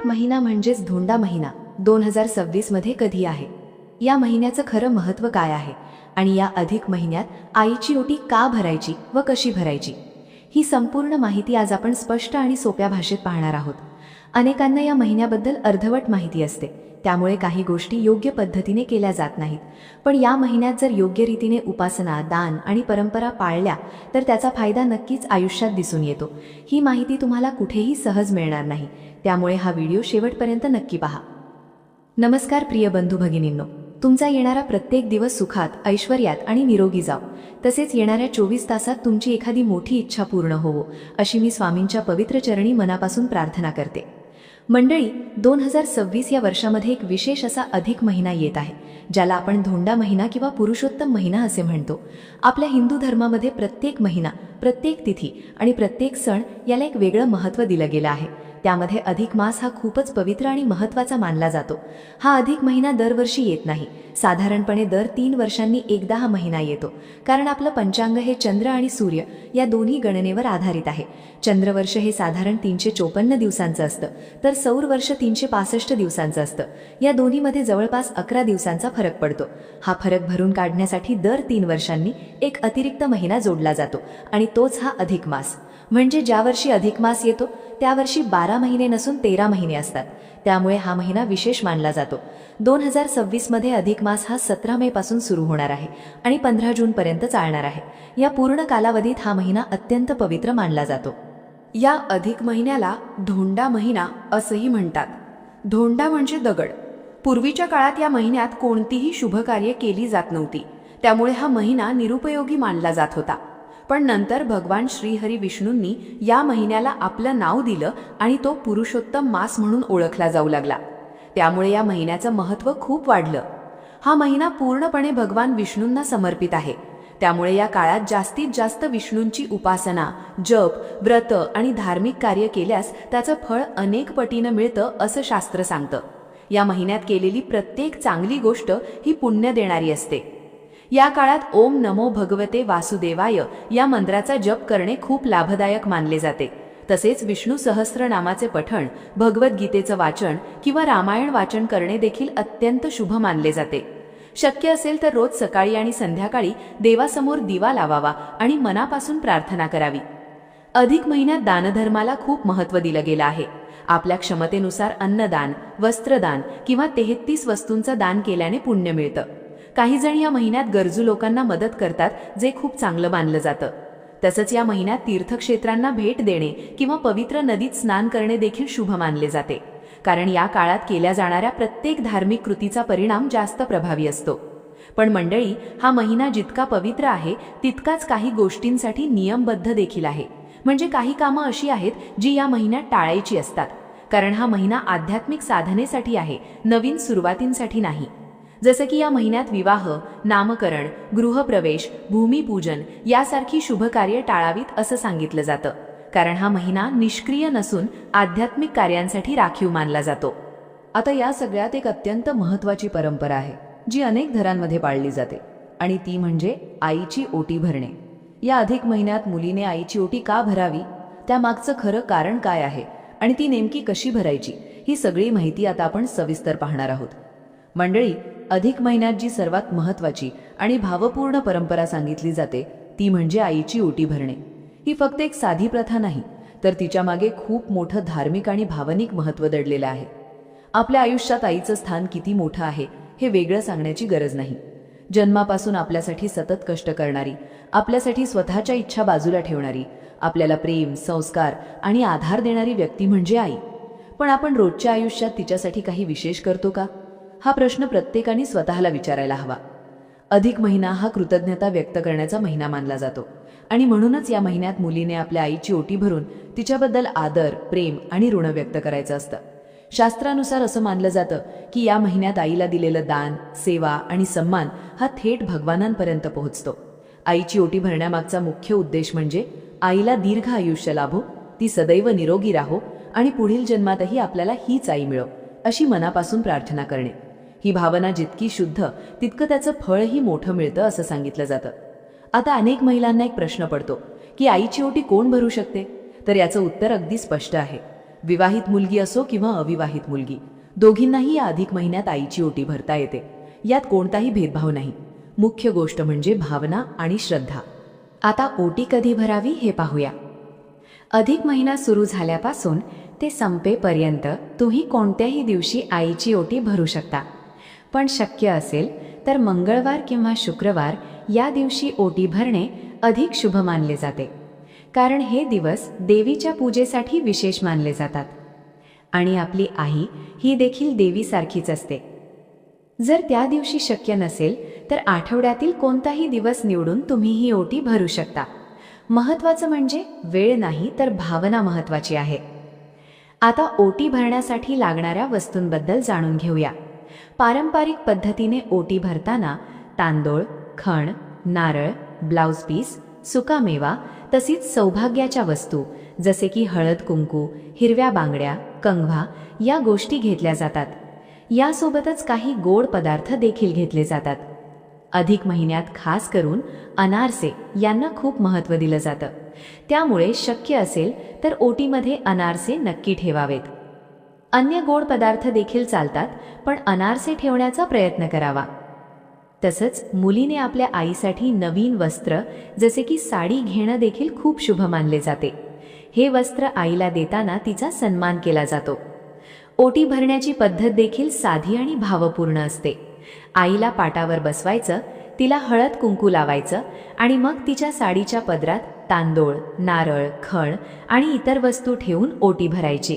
महिना म्हणजेच धोंडा महिना 2026 मध्ये कधी आहे? या महिन्याचं खरं महत्त्व काय आहे आणि या अधिक महिन्यात आईची ओटी का भरायची व कशी भरायची, ही संपूर्ण माहिती आज आपण स्पष्ट आणि सोप्या भाषेत पाहणार आहोत. अनेकांना या महिन्याबद्दल अर्धवट माहिती असते, त्यामुळे काही गोष्टी योग्य पद्धतीने केल्या जात नाहीत. पण या महिन्यात जर योग्य रीतीने उपासना, दान आणि परंपरा पाळल्या तर त्याचा फायदा नक्कीच आयुष्यात दिसून येतो. ही माहिती तुम्हाला कुठेही सहज मिळणार नाही, त्यामुळे हा व्हिडिओ शेवटपर्यंत नक्की पहा. नमस्कार प्रिय बंधू भगिनींनो, तुमचा येणारा प्रत्येक दिवस सुखात, ऐश्वर्यात आणि निरोगी जाओ. तसेच येणाऱ्या 24 तासात तुमची एखादी मोठी इच्छा पूर्ण होवो, अशी मी स्वामींच्या पवित्र चरणी मनापासून प्रार्थना करते. मंडळी, 2026 या वर्षामध्ये एक विशेष असा अधिक महिना येत आहे, ज्याला आपण धोंडा महिना किंवा पुरुषोत्तम महिना असे म्हणतो. आपल्या हिंदू धर्मामध्ये प्रत्येक महिना, प्रत्येक तिथी आणि प्रत्येक सण याला एक वेगळं महत्त्व दिलं गेलं आहे. त्यामध्ये अधिक मास हा खूपच पवित्र आणि महत्त्वाचा मानला जातो. हा अधिक महिना दरवर्षी येत नाही, साधारणपणे दर 3 वर्षांनी एकदा हा महिना येतो. कारण आपलं पंचांग हे चंद्र आणि सूर्य या दोन्ही गणनेवर आधारित आहे. चंद्रवर्ष हे साधारण 354 दिवसांचं असतं, तर सौर वर्ष 365 दिवसांचं असतं. या दोन्हीमध्ये जवळपास 11 दिवसांचा फरक पडतो. हा फरक भरून काढण्यासाठी दर 3 वर्षांनी एक अतिरिक्त महिना जोडला जातो आणि तोच हा अधिक मास. म्हणजे ज्या वर्षी अधिक मास येतो त्या वर्षी 12 महिने नसून 13 महिने असतात. त्यामुळे हा महिना विशेष मानला जातो. 2026 मध्ये अधिक मास हा 17 मे पासून सुरू होणार आहे आणि 15 जून पर्यंत चालणार आहे. या पूर्ण कालावधीत हा महिना अत्यंत पवित्र मानला जातो. या अधिक महिन्याला धोंडा महिना असंही म्हणतात. धोंडा म्हणजे दगड. पूर्वीच्या काळात या महिन्यात कोणतीही शुभकार्य केली जात नव्हती, त्यामुळे हा महिना निरुपयोगी मानला जात होता. पण नंतर भगवान श्रीहरी विष्णूंनी या महिन्याला आपलं नाव दिलं आणि तो पुरुषोत्तम मास म्हणून ओळखला जाऊ लागला. त्यामुळे या महिन्याचं महत्त्व खूप वाढलं. हा महिना पूर्णपणे भगवान विष्णूंना समर्पित आहे. त्यामुळे या काळात जास्तीत जास्त विष्णूंची उपासना, जप, व्रत आणि धार्मिक कार्य केल्यास त्याचं फळ अनेक पटीनं मिळतं असं शास्त्र सांगतं. या महिन्यात केलेली प्रत्येक चांगली गोष्ट ही पुण्य देणारी असते. या काळात ओम नमो भगवते वासुदेवाय या मंत्राचा जप करणे खूप लाभदायक मानले जाते. तसेच विष्णू सहस्त्रनामाचे पठण, भगवद्गीतेचं वाचन किंवा रामायण वाचन करणे देखील अत्यंत शुभ मानले जाते. शक्य असेल तर रोज सकाळी आणि संध्याकाळी देवासमोर दिवा लावावा आणि मनापासून प्रार्थना करावी. अधिक महिन्यात दानधर्माला खूप महत्त्व दिलं गेलं आहे. आपल्या क्षमतेनुसार अन्नदान, वस्त्रदान किंवा 33 वस्तूंचं दान केल्याने पुण्य मिळतं. काही जण या महिन्यात गरजू लोकांना मदत करतात, जे खूप चांगलं मानलं जातं. तसंच या महिन्यात तीर्थक्षेत्रांना भेट देणे किंवा पवित्र नदीत स्नान करणे देखील शुभ मानले जाते. कारण या काळात केल्या जाणाऱ्या प्रत्येक धार्मिक कृतीचा परिणाम जास्त प्रभावी असतो. पण मंडळी, हा महिना जितका पवित्र आहे तितकाच काही गोष्टींसाठी नियमबद्ध देखील आहे. म्हणजे काही कामं अशी आहेत जी या महिन्यात टाळायची असतात. कारण हा महिना आध्यात्मिक साधनेसाठी आहे, नवीन सुरुवातींसाठी नाही. जसं की या महिन्यात विवाह, नामकरण, गृहप्रवेश, भूमिपूजन यासारखी शुभकार्य टाळावीत असं सांगितलं जातं. कारण हा महिना निष्क्रिय नसून आध्यात्मिक कार्यांसाठी राखीव मानला जातो. आता या सगळ्यात एक अत्यंत महत्त्वाची परंपरा आहे जी अनेक घरांमध्ये पाळली जाते, आणि ती म्हणजे आईची ओटी भरणे. या अधिक महिन्यात मुलीने आईची ओटी का भरावी, त्यामागचं खरं कारण काय आहे आणि ती नेमकी कशी भरायची, ही सगळी माहिती आता आपण सविस्तर पाहणार आहोत. मंडळी, अधिक महिन्यात जी सर्वात महत्त्वाची आणि भावपूर्ण परंपरा सांगितली जाते ती म्हणजे आईची ओटी भरणे. ही फक्त एक साधी प्रथा नाही, तर तिच्या मागे खूप मोठं धार्मिक आणि भावनिक महत्त्व दडलेलं आहे. आपल्या आयुष्यात आईचं स्थान किती मोठं आहे हे वेगळं सांगण्याची गरज नाही. जन्मापासून आपल्यासाठी सतत कष्ट करणारी, आपल्यासाठी स्वतःच्या इच्छा बाजूला ठेवणारी, आपल्याला प्रेम, संस्कार आणि आधार देणारी व्यक्ती म्हणजे आई. पण आपण रोजच्या आयुष्यात तिच्यासाठी काही विशेष करतो का, हा प्रश्न प्रत्येकाने स्वतःला विचारायला हवा. अधिक महिना हा कृतज्ञता व्यक्त करण्याचा महिना मानला जातो आणि म्हणूनच या महिन्यात मुलीने आपल्या आईची ओटी भरून तिच्याबद्दल आदर, प्रेम आणि ऋण व्यक्त करायचं असतं. शास्त्रानुसार असं मानलं जातं की या महिन्यात आईला दिलेलं दान, सेवा आणि सन्मान हा थेट भगवानांपर्यंत पोहोचतो. आईची ओटी भरण्यामागचा मुख्य उद्देश म्हणजे आईला दीर्घ आयुष्य लाभो, ती सदैव निरोगी राहो आणि पुढील जन्मातही आपल्याला हीच आई मिळो अशी मनापासून प्रार्थना करणे. ही भावना जितकी शुद्ध तितकं त्याचं फळही मोठं मिळतं असं सांगितलं जातं. आता अनेक महिलांना एक प्रश्न पडतो की आईची ओटी कोण भरू शकते, तर याचं उत्तर अगदी स्पष्ट आहे. विवाहित मुलगी असो किंवा अविवाहित मुलगी, दोघींनाही या अधिक महिन्यात आईची ओटी भरता येते. यात कोणताही भेदभाव नाही. मुख्य गोष्ट म्हणजे भावना आणि श्रद्धा. आता ओटी कधी भरावी हे पाहूया. अधिक महिना सुरू झाल्यापासून ते संपेपर्यंत तुम्ही कोणत्याही दिवशी आईची ओटी भरू शकता. पण शक्य असेल तर मंगळवार किंवा शुक्रवार या दिवशी ओटी भरणे अधिक शुभ मानले जाते. कारण हे दिवस देवीच्या पूजेसाठी विशेष मानले जातात. आणि आपली आई ही देखील देवीसारखीच असते. जर त्या दिवशी शक्य नसेल तर आठवड्यातील कोणताही दिवस निवडून तुम्ही ही ओटी भरू शकता. महत्त्वाचं म्हणजे वेळ नाही तर भावना महत्त्वाची आहे. आता ओटी भरण्यासाठी लागणाऱ्या वस्तूंबद्दल जाणून घेऊया. पारंपरिक पद्धतीने ओटी भरताना तांदूळ, खण, नारळ, ब्लाउज पीस, सुकामेवा तसेच सौभाग्याच्या वस्तू जसे की हळद कुंकू, हिरव्या बांगड्या, कंगवा या गोष्टी घेतल्या जातात. यासोबतच काही गोड पदार्थ देखील घेतले जातात. अधिक महिन्यात खास करून अनारसे यांना खूप महत्त्व दिलं जातं. त्यामुळे शक्य असेल तर ओटीमध्ये अनारसे नक्की ठेवावेत. अन्य गोड पदार्थ देखील चालतात, पण अनारसे ठेवण्याचा प्रयत्न करावा. तसंच मुलीने आपल्या आईसाठी नवीन वस्त्र जसे की साडी घेणं देखील खूप शुभ मानले जाते. हे वस्त्र आईला देताना तिचा सन्मान केला जातो. ओटी भरण्याची पद्धत देखील साधी आणि भावपूर्ण असते. आईला पाटावर बसवायचं, तिला हळद कुंकू लावायचं आणि मग तिच्या साडीच्या पदरात तांदूळ, नारळ, खण आणि इतर वस्तू ठेवून ओटी भरायची.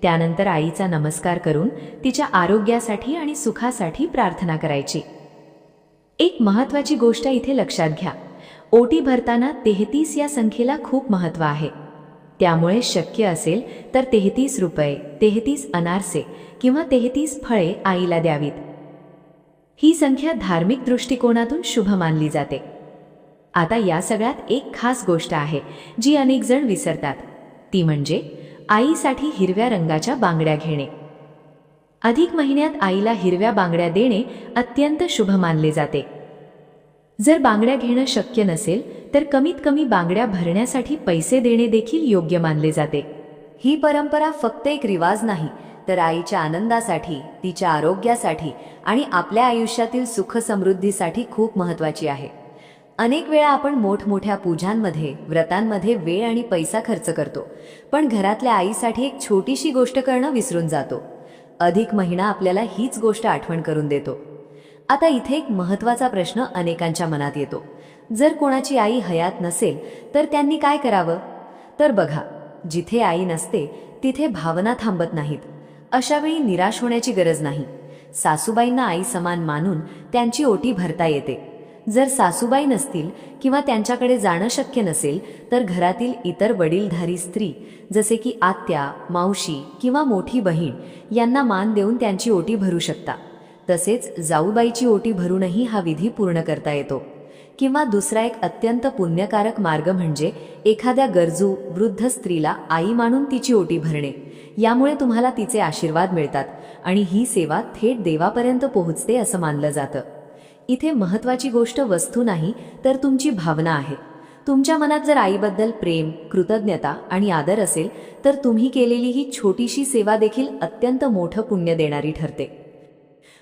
त्यानंतर आईचा नमस्कार करून तिच्या आरोग्यासाठी आणि सुखासाठी प्रार्थना करायची. एक महत्त्वाची गोष्ट इथे लक्षात घ्या. ओटी भरताना 33 या संख्येला खूप महत्त्व आहे. त्यामुळे शक्य असेल तर 33 रुपये, 33 अनारसे किंवा 33 फळे आईला द्यावीत. ही संख्या धार्मिक दृष्टिकोनातून शुभ मानली जाते. आता या सगळ्यात एक खास गोष्ट आहे जी अनेक जण विसरतात. ती म्हणजे आईसाठी हिरव्या रंगाच्या बांगड्या घेणे. अधिक महिन्यात आईला हिरव्या बांगड्या देणे अत्यंत शुभ मानले जाते. जर बांगड्या घेणं शक्य नसेल तर कमीत कमी बांगड्या भरण्यासाठी पैसे देणे देखील योग्य मानले जाते. ही परंपरा फक्त एक रिवाज नाही, तर आईच्या आनंदासाठी, तिच्या आरोग्यासाठी आणि आपल्या आयुष्यातील सुख समृद्धीसाठी खूप महत्त्वाची आहे. अनेक वेळा आपण मोठमोठ्या पूजांमध्ये, व्रतांमध्ये वेळ आणि पैसा खर्च करतो, पण घरातल्या आईसाठी एक छोटीशी गोष्ट करणं विसरून जातो. अधिक महिना आपल्याला हीच गोष्ट आठवण करून देतो. आता इथे एक महत्त्वाचा प्रश्न अनेकांच्या मनात येतो. जर कोणाची आई हयात नसेल तर त्यांनी काय करावं? तर बघा, जिथे आई नसते तिथे भावना थांबत नाहीत. अशावेळी निराश होण्याची गरज नाही. सासूबाईंना आई समान मानून त्यांची ओटी भरता येते. जर सासूबाई नसतील किंवा त्यांच्याकडे जाणं शक्य नसेल तर घरातील इतर वडीलधारी स्त्री जसे की आत्या, मावशी किंवा मोठी बहीण यांना मान देऊन त्यांची ओटी भरू शकता. तसेच जाऊबाईची ओटी भरूनही हा विधी पूर्ण करता येतो. किंवा दुसरा एक अत्यंत पुण्यकारक मार्ग म्हणजे एखाद्या गरजू वृद्ध स्त्रीला आई मानून तिची ओटी भरणे. यामुळे तुम्हाला तिचे आशीर्वाद मिळतात आणि ही सेवा थेट देवापर्यंत पोहोचते असं मानलं जातं. इथे महत्त्वाची गोष्ट वस्तू नाही तर तुमची भावना आहे. तुमच्या मनात जर आईबद्दल प्रेम, कृतज्ञता आणि आदर असेल तर तुम्ही केलेली ही छोटीशी सेवा देखील अत्यंत मोठं पुण्य देणारी ठरते.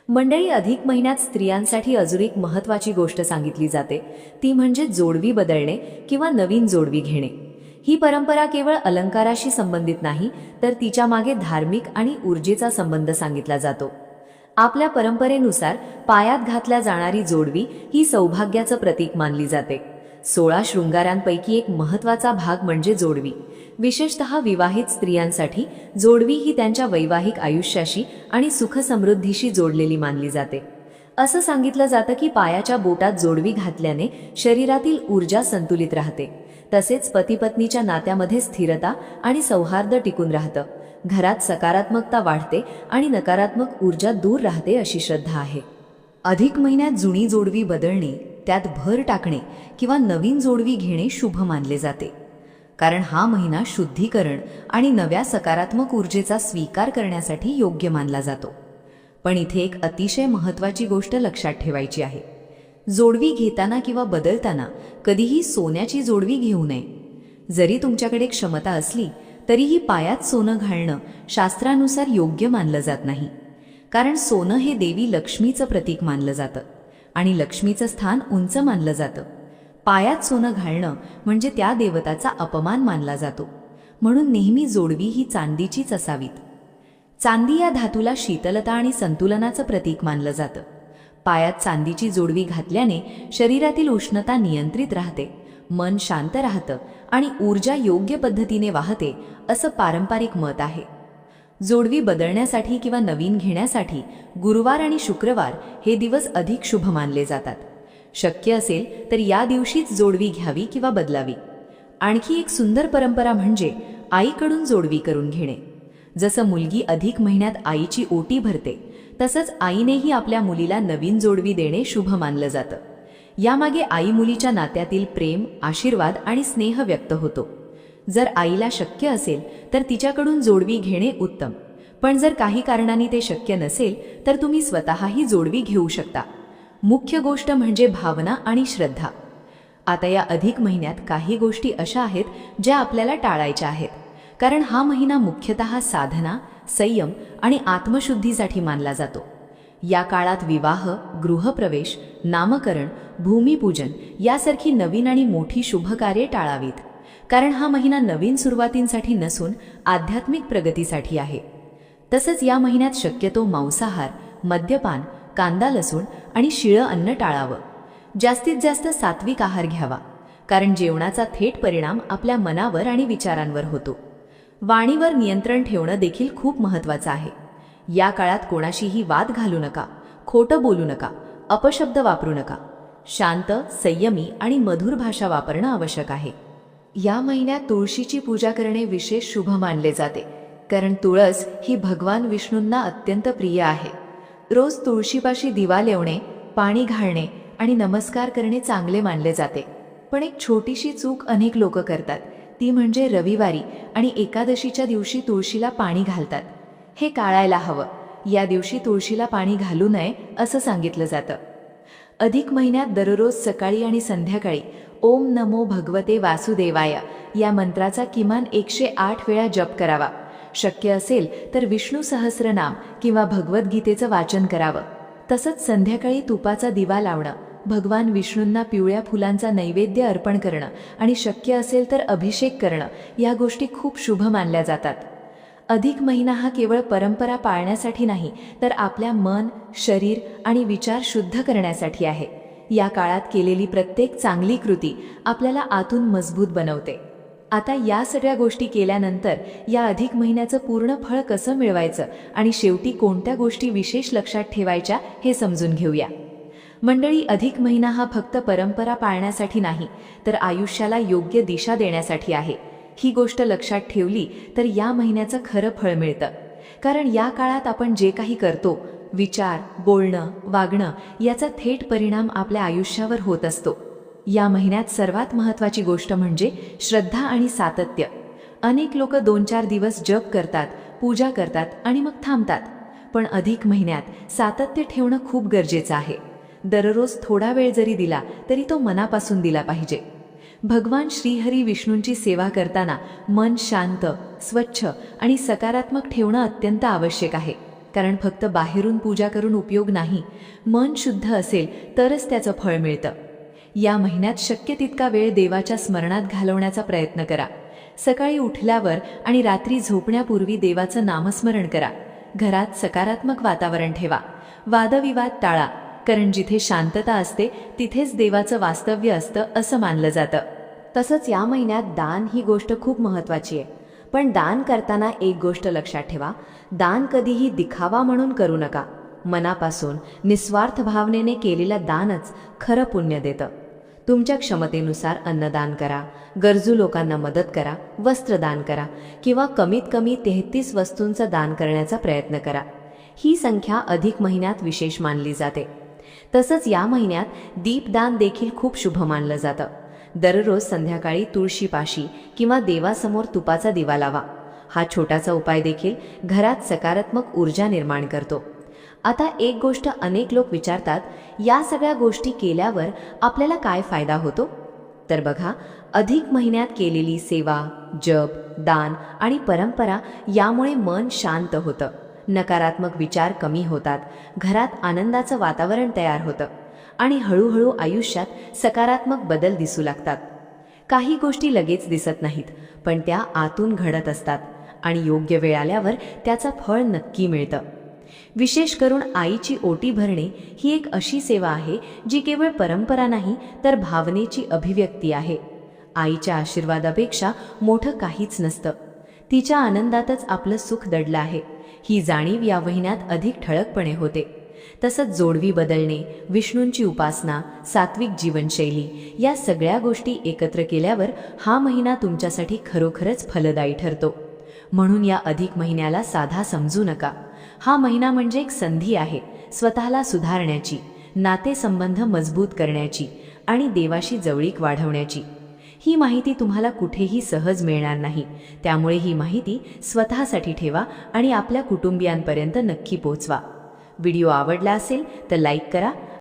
मंडळी, अधिक महिन्यात स्त्रियांसाठी अजून एक महत्त्वाची गोष्ट सांगितली जाते, ती म्हणजे जोडवी बदलणे किंवा नवीन जोडवी घेणे. ही परंपरा केवळ अलंकाराशी संबंधित नाही तर तिच्या मागे धार्मिक आणि ऊर्जेचा संबंध सांगितला जातो. आपल्या परंपरेनुसार पायात घातल्या जाणारी जोडवी ही सौभाग्याचं प्रतीक मानली जाते. 16 शृंगारांपैकी एक महत्त्वाचा भाग म्हणजे जोडवी. विशेषतः विवाहित स्त्रियांसाठी जोडवी ही त्यांच्या वैवाहिक आयुष्याशी आणि सुखसमृद्धीशी जोडलेली मानली जाते. असं सांगितलं जातं की पायाच्या बोटात जोडवी घातल्याने शरीरातील ऊर्जा संतुलित राहते. तसेच पती-पत्नीच्या नात्यामध्ये स्थिरता आणि सौहार्द टिकून राहतं. घरात सकारात्मकता वाढते आणि नकारात्मक ऊर्जा दूर राहते अशी श्रद्धा आहे. अधिक महिन्यात जुनी जोडवी बदलणे, त्यात भर टाकणे किंवा नवीन जोडवी घेणे शुभ मानले जाते. कारण हा महिना शुद्धीकरण आणि नव्या सकारात्मक ऊर्जेचा स्वीकार करण्यासाठी योग्य मानला जातो. पण इथे एक अतिशय महत्त्वाची गोष्ट लक्षात ठेवायची आहे. जोडवी घेताना किंवा बदलताना कधीही सोन्याची जोडवी घेऊ नये. जरी तुमच्याकडे क्षमता असली तरीही पायात सोनं घालणं शास्त्रानुसार योग्य मानलं जात नाही. कारण सोनं हे देवी लक्ष्मीचं प्रतीक मानलं जातं आणि लक्ष्मीचं स्थान उंच मानलं जातं. पायात सोनं घालणं म्हणजे त्या देवताचा अपमान मानला जातो. म्हणून नेहमी जोडवी ही चांदीचीच असावीत. चांदी या धातूला शीतलता आणि संतुलनाचं प्रतीक मानलं जातं. पायात चांदीची जोडवी घातल्याने शरीरातील उष्णता नियंत्रित राहते, मन शांत राहतं आणि ऊर्जा योग्य पद्धतीने वाहते, असं पारंपरिक मत आहे. जोडवी बदलण्यासाठी किंवा नवीन घेण्यासाठी गुरुवार आणि शुक्रवार हे दिवस अधिक शुभ मानले जातात. शक्य असेल तर या दिवशीच जोडवी घ्यावी किंवा बदलावी. आणखी एक सुंदर परंपरा म्हणजे आईकडून जोडवी करून घेणे. जसं मुलगी अधिक महिन्यात आईची ओटी भरते, तसंच आईनेही आपल्या मुलीला नवीन जोडवी देणे शुभ मानलं जातं. यामागे आई मुलीच्या नात्यातील प्रेम, आशीर्वाद आणि स्नेह व्यक्त होतो. जर आईला शक्य असेल तर तिच्याकडून जोडवी घेणे उत्तम, पण जर काही कारणांनी ते शक्य नसेल तर तुम्ही स्वतःही जोडवी घेऊ शकता. मुख्य गोष्ट म्हणजे भावना आणि श्रद्धा. आता या अधिक महिन्यात काही गोष्टी अशा आहेत ज्या आपल्याला टाळायच्या आहेत, कारण हा महिना मुख्यतः साधना, संयम आणि आत्मशुद्धीसाठी मानला जातो. या काळात विवाह, गृहप्रवेश, नामकरण, भूमिपूजन यासारखी नवीन आणि मोठी शुभ कार्ये टाळावीत, कारण हा महिना नवीन सुरुवातींसाठी नसून आध्यात्मिक प्रगतीसाठी आहे. तसंच या महिन्यात शक्यतो मांसाहार, मद्यपान, कांदा, लसूण आणि शिळं अन्न टाळावं. जास्तीत जास्त सात्विक आहार घ्यावा, कारण जेवणाचा थेट परिणाम आपल्या मनावर आणि विचारांवर होतो. वाणीवर नियंत्रण ठेवणं देखील खूप महत्त्वाचं आहे. या काळात कोणाशीही वाद घालू नका, खोटं बोलू नका, अपशब्द वापरू नका. शांत, संयमी आणि मधुर भाषा वापरणं आवश्यक आहे. या महिन्यात तुळशीची पूजा करणे विशेष शुभ मानले जाते, कारण तुळस ही भगवान विष्णूंना अत्यंत प्रिय आहे. रोज तुळशीपाशी दिवा लावणे, पाणी घालणे आणि नमस्कार करणे चांगले मानले जाते. पण एक छोटीशी चूक अनेक लोक करतात, ती म्हणजे रविवारी आणि एकादशीच्या दिवशी तुळशीला पाणी घालतात. हे टाळायला हवं. या दिवशी तुळशीला पाणी घालू नये असं सांगितलं जातं. अधिक महिन्यात दररोज सकाळी आणि संध्याकाळी ओम नमो भगवते वासुदेवाय या मंत्राचा किमान 108 वेळा जप करावा. शक्य असेल तर विष्णू सहस्रनाम किंवा भगवद्गीतेचं वाचन करावं. तसंच संध्याकाळी तुपाचा दिवा लावणं, भगवान विष्णूंना पिवळ्या फुलांचा नैवेद्य अर्पण करणं आणि शक्य असेल तर अभिषेक करणं या गोष्टी खूप शुभ मानल्या जातात. अधिक महिना हा केवळ परंपरा पाळण्यासाठी नाही, तर आपल्या मन, शरीर आणि विचार शुद्ध करण्यासाठी आहे. या काळात केलेली प्रत्येक चांगली कृती आपल्याला आतून मजबूत बनवते. आता या सगळ्या गोष्टी केल्यानंतर या अधिक महिन्याचं पूर्ण फळ कसं मिळवायचं आणि शेवटी कोणत्या गोष्टी विशेष लक्षात ठेवायच्या हे समजून घेऊया. मंडळी, अधिक महिना हा फक्त परंपरा पाळण्यासाठी नाही, तर आयुष्याला योग्य दिशा देण्यासाठी आहे. ही गोष्ट लक्षात ठेवली तर या महिन्याचं खरं फळ मिळतं. कारण या काळात आपण जे काही करतो, विचार, बोलणं, वागणं याचा थेट परिणाम आपल्या आयुष्यावर होत असतो. या महिन्यात सर्वात महत्त्वाची गोष्ट म्हणजे श्रद्धा आणि सातत्य. अनेक लोक 2-4 दिवस जप करतात, पूजा करतात आणि मग थांबतात. पण अधिक महिन्यात सातत्य ठेवणं खूप गरजेचं आहे. दररोज थोडा वेळ जरी दिला तरी तो मनापासून दिला पाहिजे. भगवान श्रीहरी विष्णूंची सेवा करताना मन शांत, स्वच्छ आणि सकारात्मक ठेवणं अत्यंत आवश्यक आहे. कारण फक्त बाहेरून पूजा करून उपयोग नाही, मन शुद्ध असेल तरच त्याचं फळ मिळतं. या महिन्यात शक्य तितका वेळ देवाच्या स्मरणात घालवण्याचा प्रयत्न करा. सकाळी उठल्यावर आणि रात्री झोपण्यापूर्वी देवाचं नामस्मरण करा. घरात सकारात्मक वातावरण ठेवा. वादविवाद टाळा, कारण जिथे शांतता असते तिथेच देवाचं वास्तव्य असतं असं मानलं जातं. तसंच या महिन्यात दान ही गोष्ट खूप महत्त्वाची आहे. पण दान करताना एक गोष्ट लक्षात ठेवा, दान कधीही दिखावा म्हणून करू नका. मनापासून निस्वार्थ भावनेने केलेलं दानच खरं पुण्य देतं. तुमच्या क्षमतेनुसार अन्नदान करा, गरजू लोकांना मदत करा, वस्त्रदान करा किंवा कमीत कमी 33 वस्तूंचं दान करण्याचा प्रयत्न करा. ही संख्या अधिक महिन्यात विशेष मानली जाते. तसंच या महिन्यात दीपदान देखील खूप शुभ मानलं जातं. दररोज संध्याकाळी तुळशीपाशी किंवा देवासमोर तुपाचा दिवा लावा. हा छोटासा उपाय देखील घरात सकारात्मक ऊर्जा निर्माण करतो. आता एक गोष्ट अनेक लोक विचारतात, या सगळ्या गोष्टी केल्यावर आपल्याला काय फायदा होतो? तर बघा, अधिक महिन्यात केलेली सेवा, जप, दान आणि परंपरा यामुळे मन शांत होतं, नकारात्मक विचार कमी होतात, घरात आनंदाचं वातावरण तयार होतं आणि हळूहळू आयुष्यात सकारात्मक बदल दिसू लागतात. काही गोष्टी लगेच दिसत नाहीत, पण त्या आतून घडत असतात आणि योग्य वेळ आल्यावर त्याचं फळ नक्की मिळतं. विशेष करून आईची ओटी भरणे ही एक अशी सेवा आहे जी केवळ परंपरा नाही तर भावनेची अभिव्यक्ती आहे. आईच्या आशीर्वादापेक्षा मोठं काहीच नसतं. तिच्या आनंदातच आपलं सुख दडलं आहे ही जाणीव या महिन्यात अधिक ठळकपणे होते. तसंच जोडवी बदलणे, विष्णूंची उपासना, सात्विक जीवनशैली या सगळ्या गोष्टी एकत्र केल्यावर हा महिना तुमच्यासाठी खरोखरच फलदायी ठरतो. म्हणून या अधिक महिन्याला साधा समजू नका. हा महिना म्हणजे एक संधी आहे स्वतःला सुधारण्याची, नातेसंबंध मजबूत करण्याची आणि देवाशी जवळीक वाढवण्याची. ही माहिती तुम्हाला कुठेही सहज मिळणार नाही, त्यामुळे ही माहिती स्वतःसाठी ठेवा आणि आपल्या कुटुंबियांपर्यंत नक्की पोहोचवा. व्हिडिओ आवडला असेल तर लाईक करा,